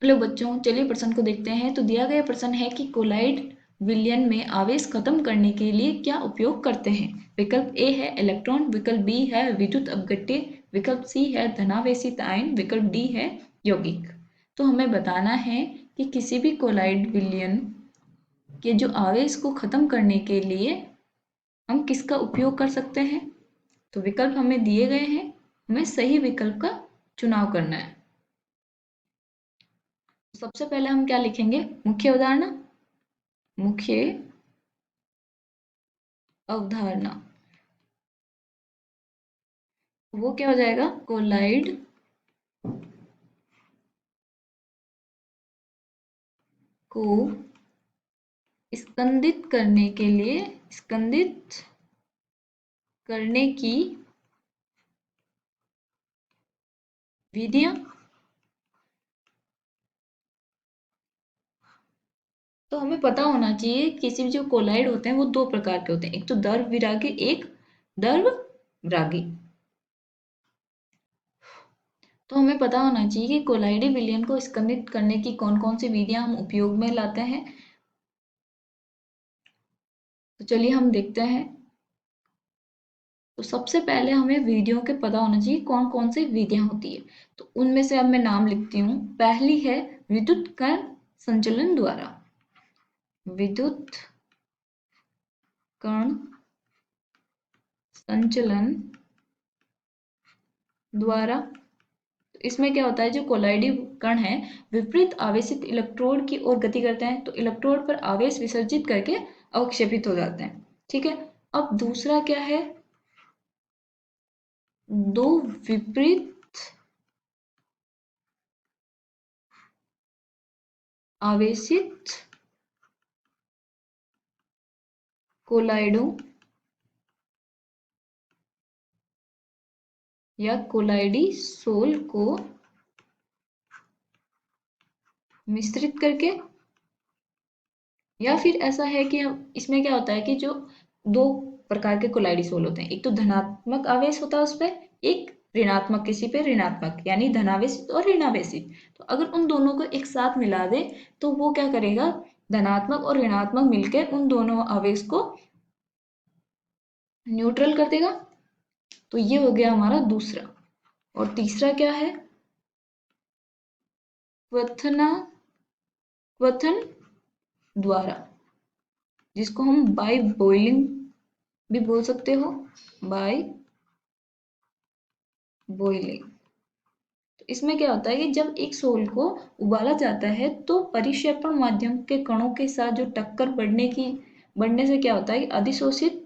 Hello बच्चों, चलिए प्रश्न को देखते हैं। तो दिया गया प्रश्न है कि कोलाइड विलयन में आवेश खत्म करने के लिए क्या उपयोग करते हैं। विकल्प ए है इलेक्ट्रॉन, विकल्प बी है विद्युत अपघट्य, विकल्प सी है धनावेशित आयन, विकल्प डी है यौगिक। तो हमें बताना है कि किसी भी कोलाइड विलयन के जो आवेश को खत्म करने के लिए हम किसका उपयोग कर सकते हैं। तो विकल्प हमें दिए गए हैं, हमें सही विकल्प का चुनाव करना है। सबसे पहले हम क्या लिखेंगे, मुख्य अवधारणा। मुख्य अवधारणा वो क्या हो जाएगा, कोलाइड को स्कंदित करने के लिए, स्कंदित करने की विधियां। तो हमें पता होना चाहिए किसी भी जो कोलाइड होते हैं वो दो प्रकार के होते हैं, एक तो द्रव विरागी, एक द्रव रागी। तो हमें पता होना चाहिए कि कोलाइडी विलयन को स्कंदित करने की कौन कौन सी विधियां हम उपयोग में लाते हैं। तो चलिए हम देखते हैं। तो सबसे पहले हमें विधियों के पता होना चाहिए कौन कौन सी विधियां होती है। तो उनमें से अब मैं नाम लिखती हूँ। पहली है विद्युत कण संचलन द्वारा। विद्युत कण संचलन द्वारा। तो इसमें क्या होता है, जो कोलाइडी कण है विपरीत आवेशित इलेक्ट्रोड की ओर गति करते हैं, तो इलेक्ट्रोड पर आवेश विसर्जित करके अवक्षेपित हो जाते हैं। ठीक है। अब दूसरा क्या है, दो विपरीत आवेशित कोलाइडों या कोलाइडी सोल को मिश्रित करके, या फिर ऐसा है कि हम इसमें क्या होता है कि जो दो प्रकार के कोलाइडी सोल होते हैं, एक तो धनात्मक आवेश होता है उस पर, एक ऋणात्मक, किसी पे ऋणात्मक यानी धनावेशित और ऋणावेशित। तो अगर उन दोनों को एक साथ मिला दे तो वो क्या करेगा, धनात्मक और ऋणात्मक मिलकर उन दोनों आवेश को न्यूट्रल कर देगा। तो ये हो गया हमारा दूसरा। और तीसरा क्या है, क्वथना, क्वथन द्वारा, जिसको हम बाय बॉइलिंग भी बोल सकते हो, बाय बॉइलिंग। तो इसमें क्या होता है कि जब एक सोल को उबाला जाता है तो परिक्षेपण माध्यम के कणों के साथ जो टक्कर बढ़ने से क्या होता है कि अधिशोषित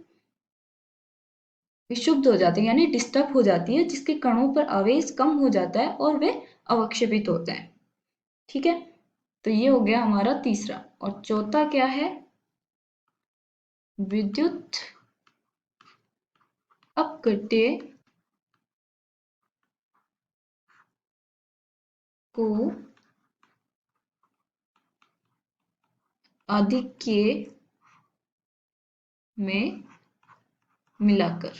विक्षुब्ध हो जाते हैं, यानी डिस्टर्ब हो जाती है, जिसके कणों पर आवेश कम हो जाता है और वे अवक्षेपित होते हैं। ठीक है। तो ये हो गया हमारा तीसरा। और चौथा क्या है, विद्युत अपघट्य को आधिक्य में मिलाकर।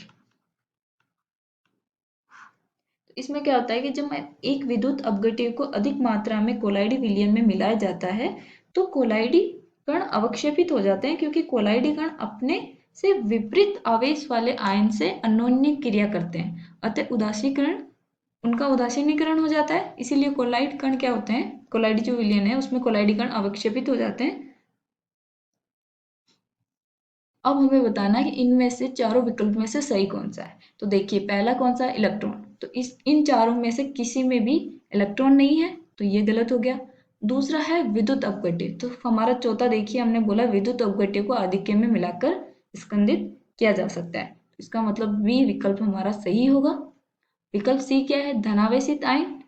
इसमें क्या होता है कि जब एक विद्युत अपघट्य को अधिक मात्रा में कोलाइडी विलयन में मिलाया जाता है तो कोलाइडी कण अवक्षेपित हो जाते हैं, क्योंकि कोलाइडी कण अपने से विपरीत आवेश वाले आयन से अन्योन्य क्रिया करते हैं, अतः उदासीकरण, उनका उदासीनीकरण हो जाता है। इसीलिए कोलाइड कण क्या होते हैं, कोलाइडी जो विलयन है उसमें कोलाइडी कण अवक्षेपित हो जाते हैं। अब हमें बताना है कि इनमें से चारों विकल्प में से सही कौन सा है। तो देखिए पहला कौन सा है, इलेक्ट्रॉन। तो इन चारों में से किसी में भी इलेक्ट्रॉन नहीं है, तो ये गलत हो गया। दूसरा है विद्युत अपघट्य। तो हमारा चौथा देखिए, हमने बोला विद्युत अपघट्य को आधिक्य में मिलाकर स्कंदित किया जा सकता है, इसका मतलब बी विकल्प हमारा सही होगा। विकल्प सी क्या है, धनावेशित आयन।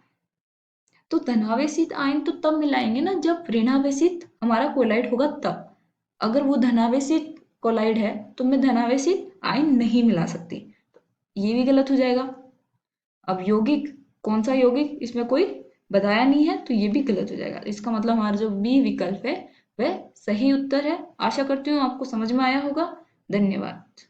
तो धनावेशित आयन तो तब मिलाएंगे ना जब ऋणावेशित हमारा कोलाइड होगा तब। अगर वो धनावेशित कोलाइड है तो मैं धनावेशित आयन नहीं मिला सकती, ये भी गलत हो जाएगा। अब यौगिक, कौन सा यौगिक, इसमें कोई बताया नहीं है, तो ये भी गलत हो जाएगा। इसका मतलब हमारा जो बी विकल्प है वह सही उत्तर है। आशा करती हूँ आपको समझ में आया होगा। धन्यवाद।